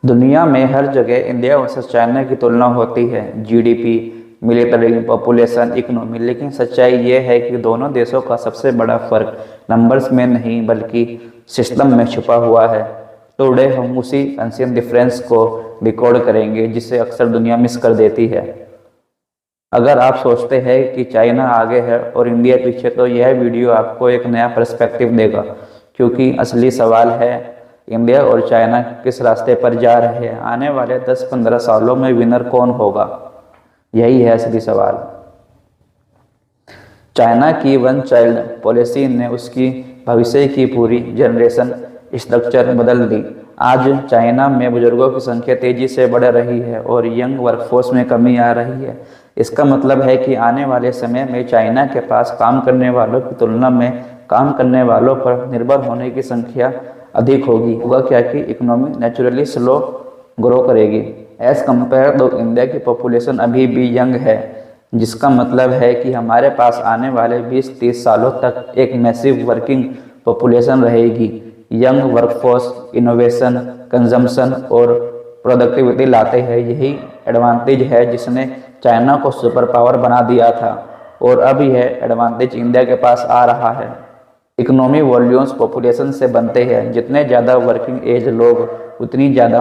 दुनिया में हर जगह इंडिया वर्सेस चाइना की तुलना होती है, जीडीपी, मिलिट्री, पॉपुलेशन, इकोनॉमी। लेकिन सच्चाई ये है कि दोनों देशों का सबसे बड़ा फर्क नंबर्स में नहीं बल्कि सिस्टम में छुपा हुआ है। टुडे हम उसी एंशियंट डिफरेंस को डिकोड करेंगे जिसे अक्सर दुनिया मिस कर देती है। अगर आप सोचते हैं कि चाइना आगे है और इंडिया पीछे, तो यह वीडियो आपको एक नया पर्सपेक्टिव देगा, क्योंकि असली सवाल है इंडिया और चाइना किस रास्ते पर जा रहे हैं। आने वाले 10-15 सालों में विनर कौन होगा, यही है असली सवाल। चाइना की वन चाइल्ड पॉलिसी ने उसकी भविष्य की पूरी जनरेशन स्ट्रक्चर बदल दी। आज चाइना में बुजुर्गों की संख्या तेजी से बढ़ रही है और यंग वर्कफोर्स में कमी आ रही है। इसका मतलब है कि आने वाले समय में चाइना के पास काम करने वालों की तुलना में काम करने वालों पर निर्भर होने की संख्या अधिक होगी। होगा क्या कि इकोनॉमी नेचुरली स्लो ग्रो करेगी। एज कंपेयर तो इंडिया की पॉपुलेशन अभी भी यंग है, जिसका मतलब है कि हमारे पास आने वाले 20-30 सालों तक एक मैसिव वर्किंग पॉपुलेशन रहेगी। यंग वर्कफोर्स इनोवेशन, कंजम्पशन और प्रोडक्टिविटी लाते हैं। यही एडवांटेज है जिसने चाइना को सुपर पावर बना दिया था, और अब यह एडवांटेज इंडिया के पास आ रहा है। इकोनॉमी वॉल्यूम्स पॉपुलेशन से बनते हैं। जितने ज़्यादा वर्किंग एज लोग, उतनी ज़्यादा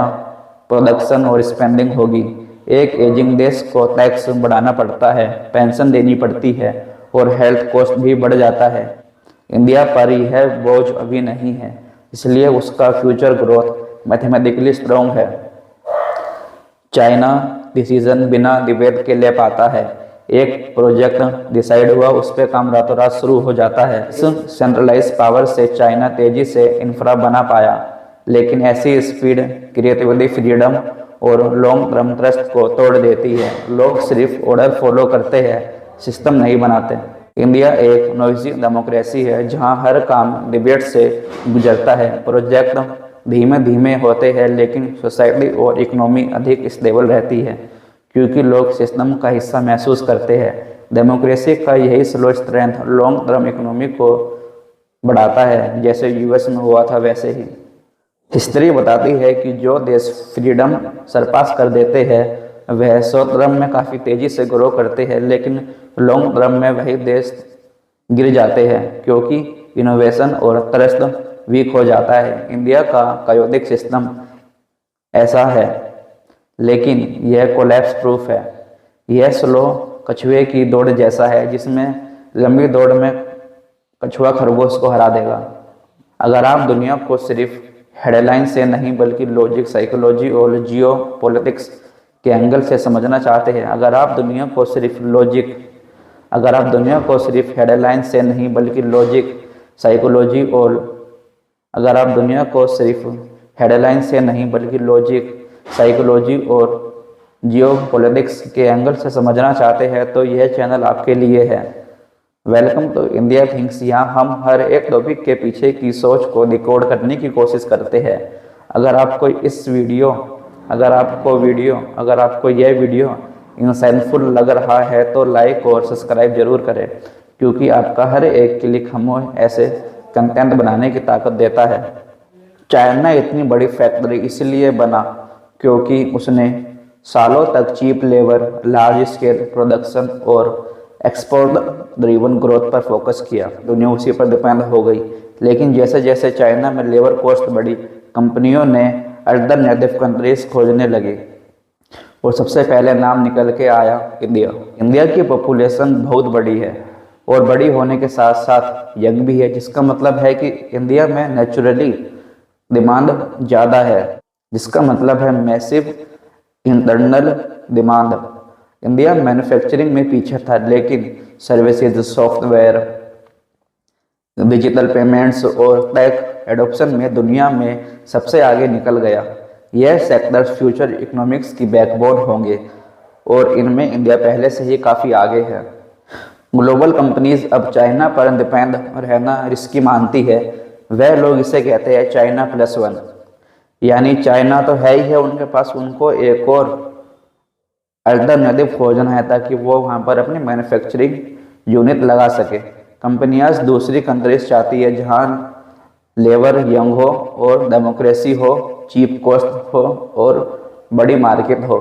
प्रोडक्शन और स्पेंडिंग होगी। एक एजिंग देश को टैक्स बढ़ाना पड़ता है, पेंशन देनी पड़ती है और हेल्थ कॉस्ट भी बढ़ जाता है। इंडिया पर यह बोझ अभी नहीं है, इसलिए उसका फ्यूचर ग्रोथ मैथमेटिकली स्ट्रॉन्ग है। चाइना डिसीजन बिना डिबेट के ले पाता है। एक प्रोजेक्ट डिसाइड हुआ, उस पर काम रातों रात शुरू हो जाता है। इस सेंट्रलाइज पावर से चाइना तेजी से इंफ्रा बना पाया, लेकिन ऐसी स्पीड क्रिएटिविटी, फ्रीडम और लॉन्ग टर्म ट्रस्ट को तोड़ देती है। लोग सिर्फ ऑर्डर फॉलो करते हैं, सिस्टम नहीं बनाते। इंडिया एक नॉइजी डेमोक्रेसी है जहां हर काम डिबेट से गुजरता है। प्रोजेक्ट धीमे धीमे होते हैं, लेकिन सोसाइटी और इकोनॉमी अधिक स्टेबल रहती है, क्योंकि लोग सिस्टम का हिस्सा महसूस करते हैं। डेमोक्रेसी का यही slow strength long term economy को बढ़ाता है, जैसे यूएस में हुआ था वैसे ही। हिस्ट्री बताती है कि जो देश फ्रीडम सरपास कर देते हैं वह शॉर्ट टर्म में काफ़ी तेज़ी से ग्रो करते हैं, लेकिन लॉन्ग टर्म में वही देश गिर जाते हैं, क्योंकि इनोवेशन और ट्रस्ट वीक हो जाता है। इंडिया का कायोटिक सिस्टम ऐसा है, लेकिन यह कोलैप्स प्रूफ है। यह स्लो कछुए की दौड़ जैसा है, जिसमें लंबी दौड़ में कछुआ खरगोश को हरा देगा। अगर आप दुनिया को सिर्फ हेडलाइन से नहीं बल्कि लॉजिक, साइकोलॉजी और जियो पॉलिटिक्स के एंगल से समझना चाहते हैं, अगर आप दुनिया को सिर्फ हेडलाइन से नहीं बल्कि लॉजिक, साइकोलॉजी और अगर आप दुनिया को सिर्फ हेडलाइन से नहीं बल्कि लॉजिक, साइकोलॉजी और जियो पॉलिटिक्स के एंगल से समझना चाहते हैं, तो यह चैनल आपके लिए है। Welcome to India Thinks. यहाँ हम हर एक टॉपिक के पीछे की सोच को डिकोड करने की कोशिश करते हैं। अगर आपको यह वीडियो इंसाइटफुल लग रहा है तो लाइक और सब्सक्राइब जरूर करें, क्योंकि आपका हर एक क्लिक हमें ऐसे कंटेंट बनाने की ताकत देता है। चाइना इतनी बड़ी फैक्ट्री इसलिए बना क्योंकि उसने सालों तक cheap labour, large scale production और एक्सपोर्ट ड्रिवन ग्रोथ पर फोकस किया। दुनिया उसी पर डिपेंड हो गई। लेकिन जैसे जैसे चाइना में लेबर कॉस्ट बढ़ी, कंपनियों ने अल्टरनेटिव कंट्रीज खोजने लगे, और सबसे पहले नाम निकल के आया इंडिया। इंडिया की पॉपुलेशन बहुत बड़ी है और बड़ी होने के साथ साथ यंग भी है, जिसका मतलब है कि इंडिया में नेचुरली डिमांड ज़्यादा है, जिसका मतलब है massive internal demand. India manufacturing में पीछे था, लेकिन सर्विसेज, सॉफ्टवेयर, डिजिटल पेमेंट्स और टेक एडॉप्शन में दुनिया में सबसे आगे निकल गया। यह सेक्टर्स फ्यूचर इकोनॉमिक्स की बैकबोन होंगे और इनमें इंडिया पहले से ही काफ़ी आगे है। ग्लोबल कंपनीज अब चाइना पर डिपेंड रहना रिस्की मानती है। वह लोग इसे कहते हैं चाइना +1, यानी चाइना तो है ही है उनके पास, उनको एक और अल्टरनेटिव खोजना है ताकि वो वहाँ पर अपनी मैन्युफैक्चरिंग यूनिट लगा सके। कंपनियां दूसरी कंट्रीज चाहती है जहाँ लेबर यंग हो और डेमोक्रेसी हो, चीप कॉस्ट हो और बड़ी मार्केट हो,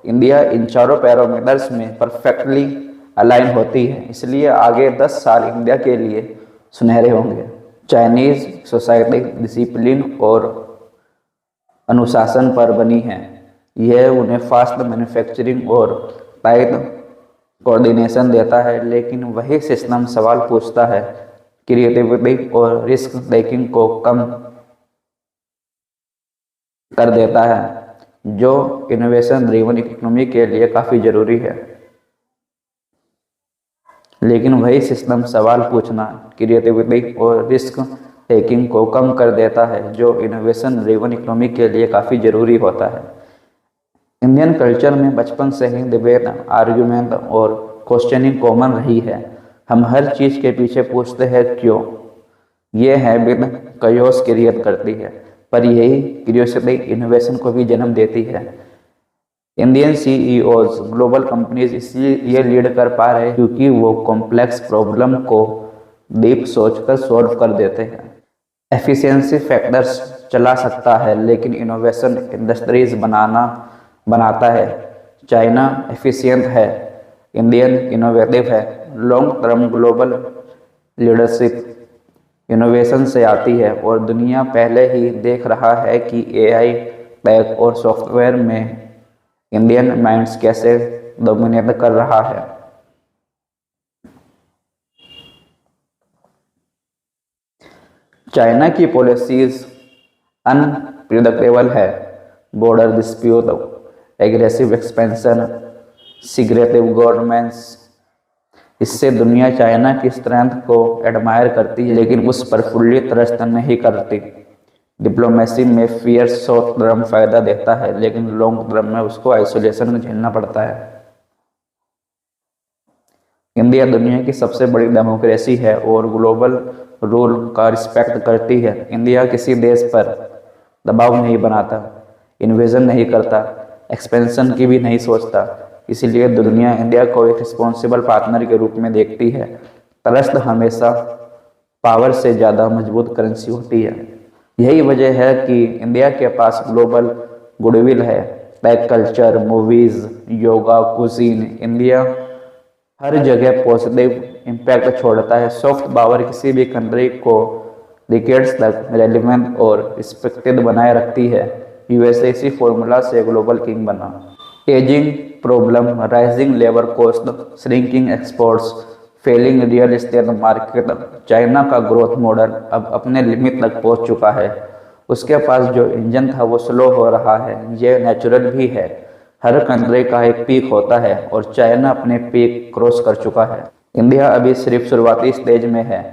इंडिया इन चारों पैरामीटर्स में परफेक्टली अलाइन होती है। इसलिए आगे 10 साल इंडिया के लिए सुनहरे होंगे। चाइनीज़ सोसाइटी डिसिप्लिन और अनुशासन पर बनी है। यह उन्हें फास्ट मैन्युफैक्चरिंग और टाइट कोऑर्डिनेशन देता है, लेकिन वही सिस्टम सवाल पूछता है, क्रिएटिविटी और रिस्क टेकिंग को कम कर देता है, जो इनोवेशन ड्रिवन इकोनॉमी के लिए काफ़ी ज़रूरी है। लेकिन वही सिस्टम सवाल पूछना, क्रिएटिविटी और रिस्क टेकिंग को कम कर देता है, जो इनोवेशन ड्रिवन इकोनॉमी के लिए काफ़ी ज़रूरी होता है। इंडियन कल्चर में बचपन से ही डिबेट, आर्ग्यूमेंट और क्वेश्चनिंग कॉमन रही है। हम हर चीज़ के पीछे पूछते हैं क्यों। ये हैबिट कयोस क्रिएट करती है, पर यही क्यूरियोसिटी इनोवेशन को भी जन्म देती है। इंडियन सीईओज ग्लोबल कंपनीज इसलिए ये लीड कर पा रहे हैं क्योंकि वो कॉम्प्लेक्स प्रॉब्लम को डीप सोचकर सॉल्व कर देते हैं। एफिशिएंसी फैक्टर्स चला सकता है, लेकिन इनोवेशन इंडस्ट्रीज बनाता है। चाइना एफिशिएंट है, इंडियन इनोवेटिव है। Long term global leadership innovation से आती है और दुनिया पहले ही देख रहा है कि एआई, टेक और सॉफ्टवेयर में इंडियन माइंड्स कैसे डोमिनेट कर रहा है। चाइना की पॉलिसीज अनप्रिडिक्टेबल है। Border dispute, aggressive expansion, secretive governments. इससे दुनिया चाइना की स्ट्रेंथ को एडमायर करती है, लेकिन उस पर फुल्ली ट्रस्ट नहीं करती। डिप्लोमेसी में फियर शॉर्ट टर्म फायदा देता है, लेकिन लॉन्ग टर्म में उसको आइसोलेशन में झेलना पड़ता है। इंडिया दुनिया की सबसे बड़ी डेमोक्रेसी है और ग्लोबल रूल का रिस्पेक्ट करती है। इंडिया किसी देश पर दबाव नहीं बनाता, इन्वेजन नहीं करता, एक्सपेंशन की भी नहीं सोचता। इसीलिए दुनिया इंडिया को एक रिस्पॉन्सिबल पार्टनर के रूप में देखती है। ट्रस्ट हमेशा पावर से ज़्यादा मजबूत करेंसी होती है। यही वजह है कि इंडिया के पास ग्लोबल गुडविल है। Tech culture, movies, yoga, cuisine, India हर जगह पॉजिटिव इम्पैक्ट छोड़ता है। सॉफ्ट पावर किसी भी कंट्री को डिकेड्स तक रेलिवेंट और रिस्पेक्टेड बनाए रखती है। यूएसए इसी फॉर्मूला से ग्लोबल किंग बना। Ageing problem, rising labour cost, shrinking exports, falling real estate market. China का ग्रोथ मॉडल अब अपने लिमिट तक पहुंच चुका है। उसके पास जो इंजन था वो स्लो हो रहा है। ये नेचुरल भी है। हर कंट्री का एक पीक होता है और चाइना अपने पीक क्रॉस कर चुका है। इंडिया अभी सिर्फ शुरुआती स्टेज में है।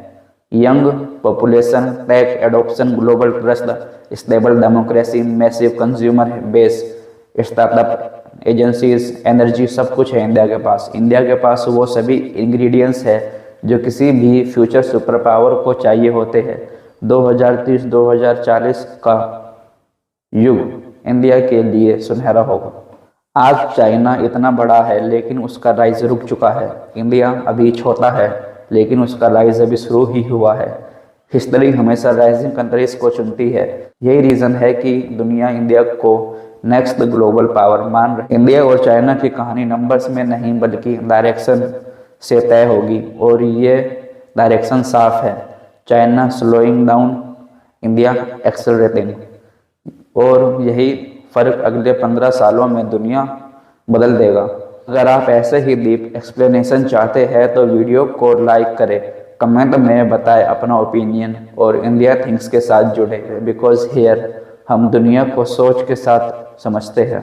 Young population, tech adoption, global trust, stable democracy, massive consumer base, startup agencies, energy, सब कुछ है इंडिया के पास। इंडिया के पास वो सभी इंग्रेडिएंट्स है जो किसी भी फ्यूचर सुपर पावर को चाहिए होते हैं। 2030-2040 का युग इंडिया के लिए सुनहरा होगा। आज चाइना इतना बड़ा है, लेकिन उसका राइज रुक चुका है। इंडिया अभी छोटा है, लेकिन उसका राइज अभी शुरू ही हुआ है। हिस्ट्री हमेशा राइजिंग कंट्रीज को चुनती है। यही रीज़न है कि दुनिया इंडिया को नेक्स्ट ग्लोबल पावर मान रही। इंडिया और चाइना की कहानी नंबर्स में नहीं बल्कि डायरेक्शन से तय होगी, और ये डायरेक्शन साफ है। China slowing down, India accelerating. और यही फ़र्क अगले 15 सालों में दुनिया बदल देगा। अगर आप ऐसे ही डीप एक्सप्लेनेशन चाहते हैं तो वीडियो को लाइक करें, कमेंट में बताएं अपना ओपिनियन और इंडिया थिंक्स के साथ जुड़े, बिकॉज हियर हम दुनिया को सोच के साथ समझते हैं।